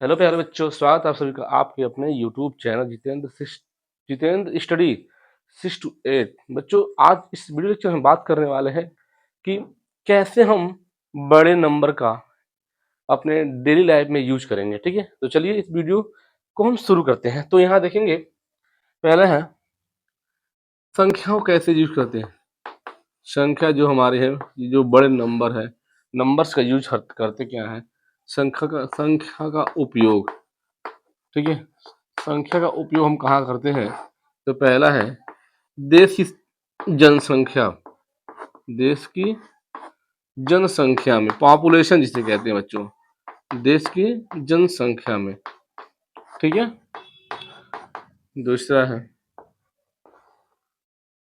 Hello प्यारे बच्चों, स्वागत है आप सभी का आपके अपने YouTube channel Jitendra study 6 to 8। बच्चों, आज इस वीडियो लेक्चर में हम बात करने वाले हैं कि कैसे हम बड़े नंबर का अपने डेली लाइफ में यूज करेंगे। ठीक है, तो चलिए इस वीडियो को हम शुरू करते हैं। तो यहाँ देखेंगे, पहले है संख्याओं कैसे यूज करते हैं। संख्या जो हमारे है, ये जो बड़े नंबर है, नंबर्स का यूज करते क्या है, संख्या का उपयोग। ठीक है, संख्या का उपयोग हम कहाँ करते हैं। तो पहला है देश की जनसंख्या, देश की जनसंख्या में, पॉपुलेशन जिसे कहते हैं बच्चों, देश की जनसंख्या में। ठीक है, दूसरा है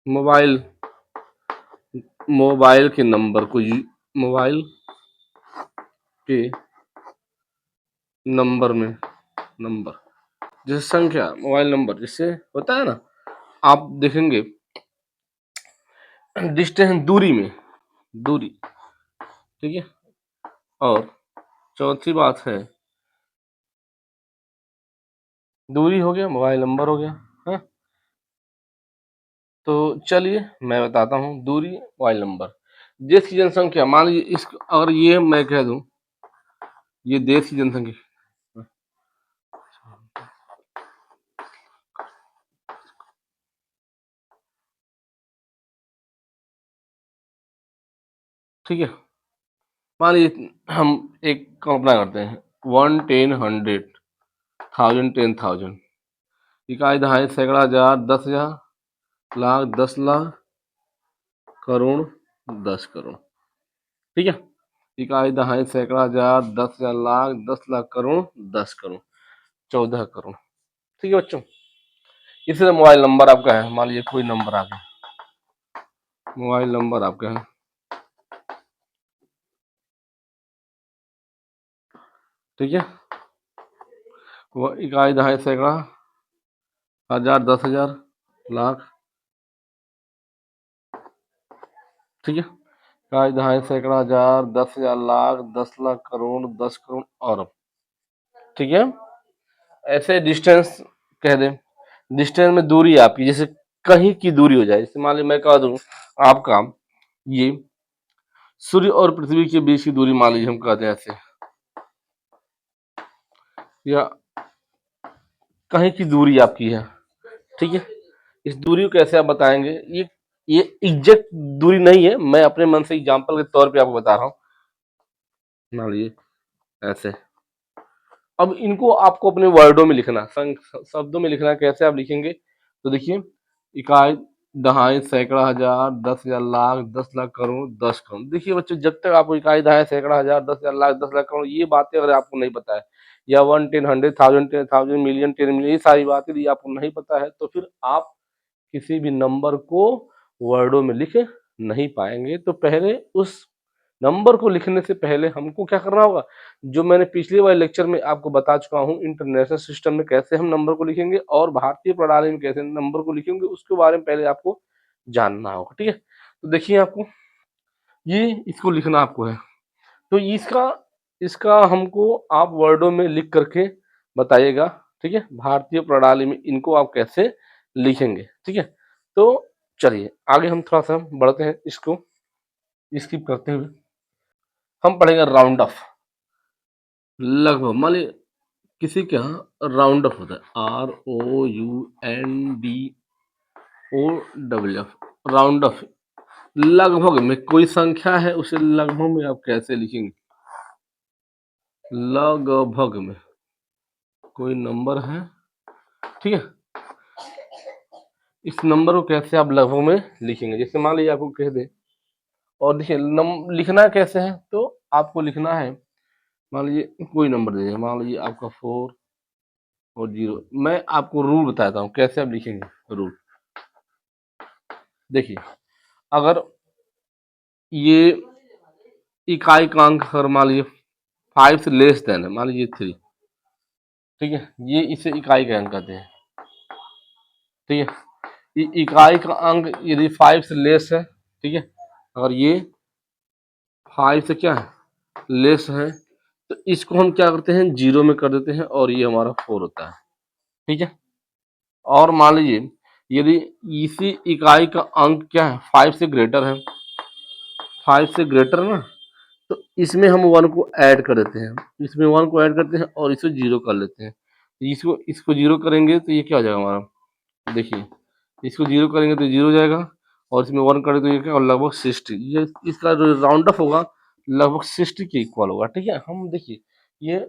मोबाइल, मोबाइल के नंबर को, मोबाइल के नंबर में, नंबर जैसे संख्या, मोबाइल नंबर जिससे होता है ना, आप देखेंगे डिस्टेंस, दूरी में, दूरी। ठीक है, और चौथी बात है दूरी हो गया, मोबाइल नंबर हो गया है। तो चलिए मैं बताता हूँ, दूरी, मोबाइल नंबर, देश की जनसंख्या। मान लीजिए इस, अगर ये मैं कह दूं, ये देश की जनसंख्या, ठीक है, मान लीजिए हम एक कल्पना करते हैं, 1, 10, 100, 1000, 10,000, इकाई, दहाई, सैकड़ा, हजार, 10,000, लाख, 10 लाख, करोड़, 10 करोड़। ठीक है, इकाई, दहाई, सैकड़ा, हजार, 10,000, लाख, 10 लाख, करोड़, 10 करोड़, 14 करोड़। ठीक है बच्चों, इसलिए मोबाइल नंबर आपका है, मान लीजिए कोई नंबर आ गया, मोबाइल नंबर आपका है। ठीक है, वो इकाई, दहाई, सैकड़ा, हजार, 10,000, लाख। ठीक है, इकाई, दहाई, सैकड़ा, हजार, 10,000, लाख, 10 लाख, करोड़, 10 करोड़, अरब। ठीक है, ऐसे डिस्टेंस कह दें, डिस्टेंस में दूरी आपकी, जैसे कहीं की दूरी हो जाए, जैसे मान लीजिए मैं कह दूं आपका, ये सूर्य और पृथ्वी के बीच की दूरी मान लीजिए हम कहते हैं ऐसे, या कहीं की दूरी आपकी है। ठीक है, इस दूरी को कैसे आप बताएंगे, ये एग्जैक्ट दूरी नहीं है, मैं अपने मन से एग्जांपल के तौर पे आपको बता रहा हूँ। मान लीजिए ऐसे, अब इनको आपको अपने वर्डों में लिखना, शब्दों में लिखना, कैसे आप लिखेंगे। तो देखिए, इकाई, दहाई, सैकड़ा, हजार, 10,000, लाख, 10 लाख, करोड़, 10 करोड़। देखिए बच्चों, जब तक आपको इकाई, दहाई, सैकड़ा, हजार, 10,000, लाख, 10 लाख, करोड़, ये बातें अगर आपको नहीं पता है, या 1, 10, 100, 1000, 10,000, मिलियन, 10 मिलियन, ये सारी बातें यदि आपको नहीं पता है, तो फिर आप किसी भी नंबर को वर्डों में लिख नहीं पाएंगे। तो पहले उस नंबर को लिखने से पहले हमको क्या करना होगा, जो मैंने पिछले वाले लेक्चर में आपको बता चुका हूँ, इंटरनेशनल सिस्टम में कैसे हम नंबर को लिखेंगे और भारतीय प्रणाली में कैसे नंबर को लिखेंगे, उसके बारे में पहले आपको जानना होगा। ठीक है, तो देखिए आपको ये, इसको लिखना आपको है, तो इसका इसका हमको आप वर्डों में लिख करके बताइएगा। ठीक है, भारतीय प्रणाली में इनको आप कैसे लिखेंगे। ठीक है, तो चलिए आगे हम थोड़ा सा बढ़ते हैं, इसको स्किप करते हुए हम पढ़ेंगे राउंड ऑफ। लगभग मान लीजिए किसी के यहाँ राउंड ऑफ होता है, ROUNDOFF, राउंड ऑफ। लगभग में कोई संख्या है, उसे लगभग में आप कैसे लिखेंगे। लगभग में कोई नंबर है, ठीक है, इस नंबर को कैसे आप लगभग में लिखेंगे। जैसे मान लीजिए आपको कह दे, और देखिए लिखना कैसे है, तो आपको लिखना है, मान लीजिए कोई नंबर दे दीजिए, मान लीजिए आपका 4 और 0। मैं आपको रूल बताता हूँ कैसे आप लिखेंगे। रूल देखिए, अगर ये इकाई का अंक अगर मान लीजिए 5 से लेस देन है, मान लीजिए 3, ठीक है, ये इसे इकाई का अंक कहते हैं। ठीक है, ये इकाई का अंक यदि 5 से लेस है, ठीक है, अगर ये 5 से क्या है, लेस है, तो इसको हम क्या करते हैं, जीरो में कर देते हैं और ये हमारा 4 होता है। ठीक है, और मान लीजिए यदि इसी इकाई का अंक क्या है, 5 से ग्रेटर है, 5 से ग्रेटर ना, तो इसमें हम 1 को ऐड कर देते हैं, इसमें 1 को ऐड करते हैं और इसे जीरो कर लेते हैं। तो इसको इसको जीरो करेंगे तो ये क्या हो जाएगा हमारा, देखिए इसको जीरो करेंगे तो जीरो हो जाएगा, और इसमें 1 करें तो ये क्या, और लगभग 60, ये इसका जो राउंड ऑफ होगा लगभग 60 के इक्वल होगा। ठीक है, हम देखिए ये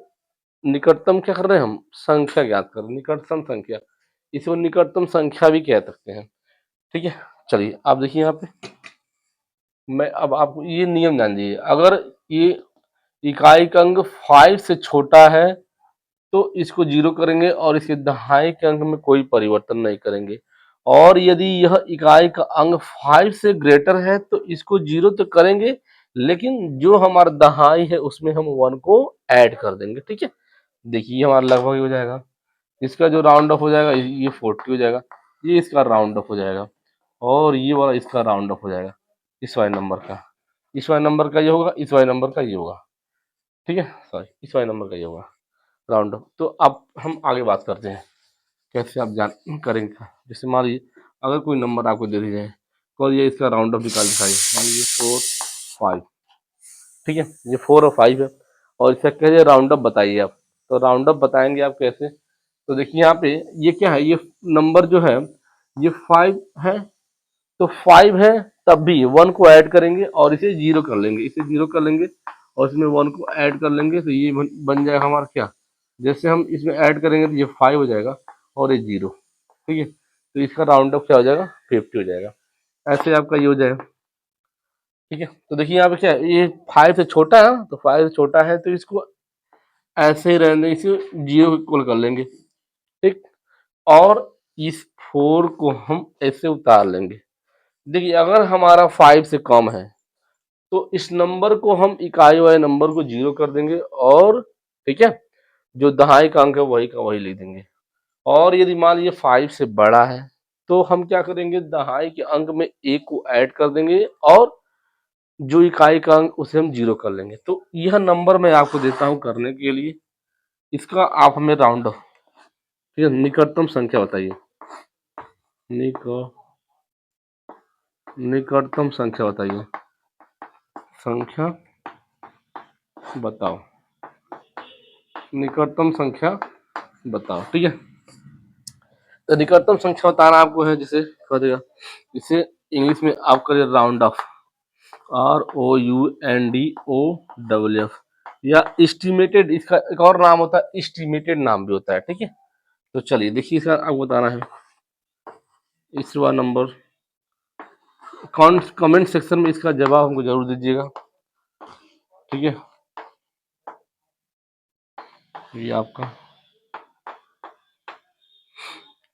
निकटतम क्या कर रहे हैं, हम संख्या ज्ञात कर रहे हैं, निकटतम संख्या, इसको निकटतम संख्या भी कह सकते हैं। ठीक है, चलिए आप देखिए यहाँ पे, मैं अब आपको ये नियम जान लीजिए, अगर ये इकाई का अंक 5 से छोटा है तो इसको जीरो करेंगे और इसके दहाई के अंक में कोई परिवर्तन नहीं करेंगे, और यदि यह इकाई का अंक 5 से ग्रेटर है तो इसको जीरो तो करेंगे, लेकिन जो हमारा दहाई है उसमें हम 1 को ऐड कर देंगे। ठीक है, देखिए हमारा लगभग ही हो जाएगा, इसका जो राउंड ऑफ हो जाएगा ये 40 हो जाएगा, ये इसका राउंड ऑफ हो जाएगा, और ये वाला इसका राउंड ऑफ हो जाएगा, इस वाले नंबर का, इस वाले नंबर का ये होगा, इस वाले नंबर का ये होगा। ठीक है, सॉरी, इस वाले नंबर का ये होगा राउंड ऑफ। तो अब हम आगे बात करते हैं कैसे आप जान करेंगे। जैसे मान लीजिए अगर कोई नंबर आपको दे दी जाए, और ये इसका राउंड ऑफ निकाल दिखाइए, मान लीजिए 4 5। ठीक है, ये 4 और 5 है, और इसका कहिए राउंड ऑफ बताइए आप। तो राउंड ऑफ बताएंगे आप कैसे, तो देखिए यहाँ पे ये क्या है, ये नंबर जो है ये 5 है, तो 5 है, तब भी 1 को ऐड करेंगे और इसे जीरो कर लेंगे, इसे जीरो कर लेंगे और इसमें 1 को ऐड कर लेंगे, तो ये बन जाएगा हमारा क्या, जैसे हम इसमें ऐड करेंगे तो ये 5 हो जाएगा और ये जीरो। ठीक है, तो इसका राउंड ऑफ क्या हो जाएगा, 50 हो जाएगा। ऐसे आपका ये हो जाएगा। ठीक है, तो देखिए यहाँ पे क्या है, ये 5 से छोटा है, तो 5 से छोटा है तो इसको ऐसे ही रहने, इसे जीरो इक्वल कर लेंगे। ठीक, और इस 4 को हम ऐसे उतार लेंगे। देखिए अगर हमारा 5 से कम है तो इस नंबर को हम इकाई वाले नंबर को जीरो कर देंगे, और ठीक है, जो दहाई का अंक है वही का वही लिख देंगे। और यदि मान लीजिए 5 से बड़ा है तो हम क्या करेंगे, दहाई के अंक में एक को ऐड कर देंगे और जो इकाई का अंक उसे हम जीरो कर लेंगे। तो यह नंबर मैं आपको देता हूं करने के लिए, इसका आप हमें राउंड ऑफ, ठीक है, निकटतम संख्या बताइए, निक निकटतम संख्या बताइए, संख्या बताओ, निकटतम संख्या बताओ। ठीक है, तो निकटतम संख्या बताना आपको है, जिसे कह देगा, इसे इंग्लिश में आप करिए राउंड ऑफ, ROUNDOFF, या एस्टिमेटेड, इसका एक और नाम होता है एस्टिमेटेड नाम भी होता है। ठीक है, तो चलिए देखिए इसका आपको बताना है, इसका नंबर कमेंट सेक्शन में इसका जवाब हमको जरूर दीजिएगा। ठीक है, ये आपका,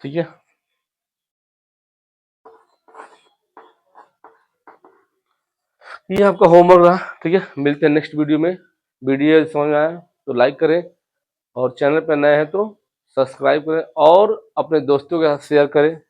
ठीक है, ये आपका होमवर्क रहा। ठीक है, मिलते हैं नेक्स्ट वीडियो में। वीडियो समझ में आया तो लाइक करें, और चैनल पर नए हैं तो सब्सक्राइब करें और अपने दोस्तों के साथ शेयर करें।